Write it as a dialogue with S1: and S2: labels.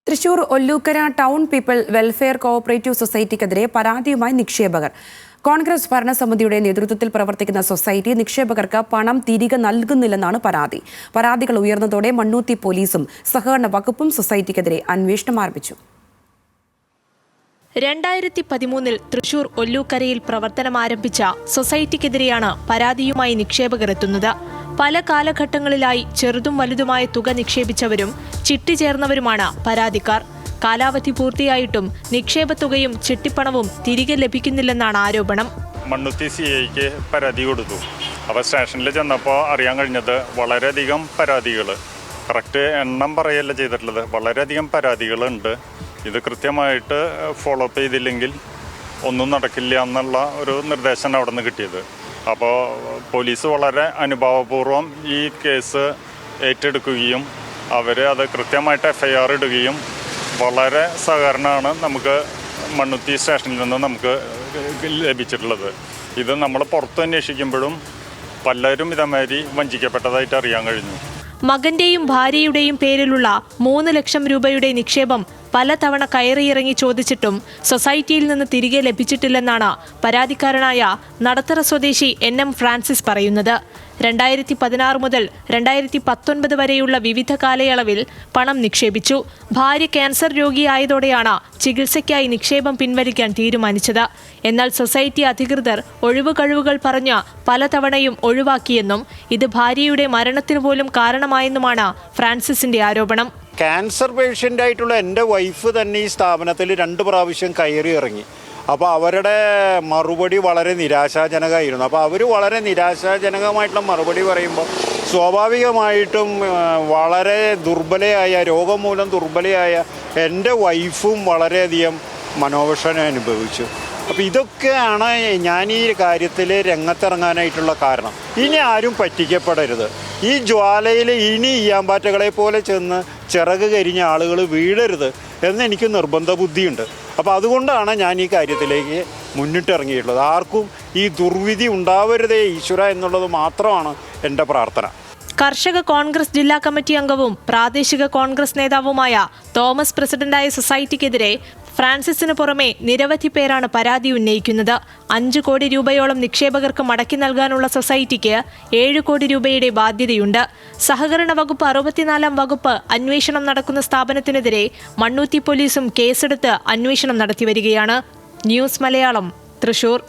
S1: Thrissur Ollukkara town people welfare cooperative സൊസൈറ്റിക്കെതിരെ പരാതിയുമായി നിക്ഷേപകർ. കോൺഗ്രസ് ഭരണസമിതിയുടെ നേതൃത്വത്തിൽ പ്രവർത്തിക്കുന്ന സൊസൈറ്റി നിക്ഷേപകർക്ക് പണം തിരികെ നൽകുന്നില്ലെന്നാണ് പരാതി. പരാതികൾ ഉയർന്നതോടെ മണ്ണൂത്തി പോലീസും സഹകരണ വകുപ്പും സൊസൈറ്റിക്കെതിരെ അന്വേഷണം ആരംഭിച്ചു.
S2: 2013 തൃശൂർ ഒല്ലൂക്കരയിൽ പ്രവർത്തനം ആരംഭിച്ച സൊസൈറ്റിക്കെതിരെയാണ് പരാതിയുമായി നിക്ഷേപകർ എത്തുന്നത്. പല കാലഘട്ടങ്ങളിലായി ചെറുതും വലുതുമായ തുക നിക്ഷേപിച്ചവരും ചിട്ടി ചേർന്നവരുമാണ് പരാതിക്കാർ. കാലാവധി പൂർത്തിയായിട്ടും നിക്ഷേപത്തുകയും ചിട്ടിപ്പണവും തിരികെ ലഭിക്കുന്നില്ലെന്നാണ് ആരോപണം.
S3: മണ്ണുത്തി CIക്ക് പരാതി കൊടുത്തു. അപ്പോൾ സ്റ്റേഷനിൽ ചെന്നപ്പോൾ അറിയാൻ കഴിഞ്ഞത് വളരെയധികം പരാതികൾ, കറക്റ്റ് എണ്ണം പറയല്ല ചെയ്തിട്ടുള്ളത്, വളരെയധികം പരാതികളുണ്ട്. ഇത് കൃത്യമായിട്ട് ഫോളോ അപ്പ് ചെയ്തില്ലെങ്കിൽ ഒന്നും നടക്കില്ല എന്നുള്ള ഒരു നിർദ്ദേശമാണ് അവിടെ നിന്ന് കിട്ടിയത്. അപ്പോൾ പോലീസ് വളരെ അനുഭാവപൂർവ്വം ഈ കേസ് ഏറ്റെടുക്കുകയും അവർ അത് കൃത്യമായിട്ട് FIR ഇടുകയും വളരെ സഹകരണമാണ് നമുക്ക് മണ്ണുത്തി സ്റ്റേഷനിൽ നിന്ന് നമുക്ക് ലഭിച്ചിട്ടുള്ളത്. ഇത് നമ്മൾ പുറത്ത് അന്വേഷിക്കുമ്പോഴും പലരും ഇതേമാതിരി വഞ്ചിക്കപ്പെട്ടതായിട്ട് അറിയാൻ കഴിഞ്ഞു.
S2: മകന്റെയും ഭാര്യയുടെയും പേരിലുള്ള 3 ലക്ഷം രൂപയുടെ നിക്ഷേപം പലതവണ കയറിയിറങ്ങി ചോദിച്ചിട്ടും സൊസൈറ്റിയിൽ നിന്ന് തിരികെ ലഭിച്ചിട്ടില്ലെന്നാണ് പരാതിക്കാരനായ നടത്തറ സ്വദേശി NM ഫ്രാൻസിസ് പറയുന്നത്. 2016 മുതൽ 2019 വരെയുള്ള വിവിധ കാലയളവിൽ പണം നിക്ഷേപിച്ചു. ഭാര്യ ക്യാൻസർ രോഗിയായതോടെയാണ് ചികിത്സയ്ക്കായി നിക്ഷേപം പിൻവലിക്കാൻ തീരുമാനിച്ചത്. എന്നാൽ സൊസൈറ്റി അധികൃതർ ഒഴിവുകഴിവുകൾ പറഞ്ഞ് പലതവണയും ഒഴിവാക്കിയെന്നും ഇത് ഭാര്യയുടെ മരണത്തിന് പോലും കാരണമായെന്നുമാണ് ഫ്രാൻസിസിന്റെ ആരോപണം.
S4: ക്യാൻസർ പേഷ്യൻ്റായിട്ടുള്ള എൻ്റെ വൈഫ് തന്നെ ഈ സ്ഥാപനത്തിൽ 2 പ്രാവശ്യം കയറി ഇറങ്ങി. അപ്പോൾ അവരുടെ മറുപടി വളരെ നിരാശാജനകമായിരുന്നു. അപ്പോൾ അവർ വളരെ നിരാശാജനകമായിട്ടുള്ള മറുപടി പറയുമ്പോൾ സ്വാഭാവികമായിട്ടും വളരെ ദുർബലയായ, രോഗം മൂലം ദുർബലയായ എൻ്റെ വൈഫും വളരെയധികം മനോവിഷമം അനുഭവിച്ചു. അപ്പോൾ ഇതൊക്കെയാണ് ഞാൻ ഈ കാര്യത്തിൽ രംഗത്തിറങ്ങാനായിട്ടുള്ള കാരണം. ഇനി ആരും പറ്റിക്കപ്പെടരുത്. ഈ ജ്വാലയിൽ ഇനി ഈയാമ്പാറ്റകളെ പോലെ ചെന്ന് ചിറക് കരിഞ്ഞ ആളുകൾ വീഴരുത് എന്നെനിക്ക് നിർബന്ധ ബുദ്ധിയുണ്ട്. അപ്പോൾ അതുകൊണ്ടാണ് ഞാൻ ഈ കാര്യത്തിലേക്ക് മുന്നിട്ടിറങ്ങിയിട്ടുള്ളത്. ആർക്കും ഈ ദുർവിധി ഉണ്ടാവരുതേ ഈശ്വര എന്നുള്ളത് മാത്രമാണ് എൻ്റെ പ്രാർത്ഥന.
S2: കർഷക കോൺഗ്രസ് ജില്ലാ കമ്മിറ്റി അംഗവും പ്രാദേശിക കോൺഗ്രസ് നേതാവുമായ തോമസ് പ്രസിഡന്റായ സൊസൈറ്റിക്കെതിരെ ഫ്രാൻസിസിന് പുറമെ നിരവധി പേരാണ് പരാതി ഉന്നയിക്കുന്നത്. 5 കോടി രൂപയോളം നിക്ഷേപകർക്ക് മടക്കി നൽകാനുള്ള സൊസൈറ്റിക്ക് 7 കോടി രൂപയുടെ ബാധ്യതയുണ്ട്. സഹകരണ വകുപ്പ് 64-ാം വകുപ്പ് അന്വേഷണം നടക്കുന്ന സ്ഥാപനത്തിനെതിരെ മണ്ണൂത്തി പോലീസും കേസെടുത്ത് അന്വേഷണം നടത്തിവരികയാണ്. ന്യൂസ് മലയാളം, തൃശൂർ.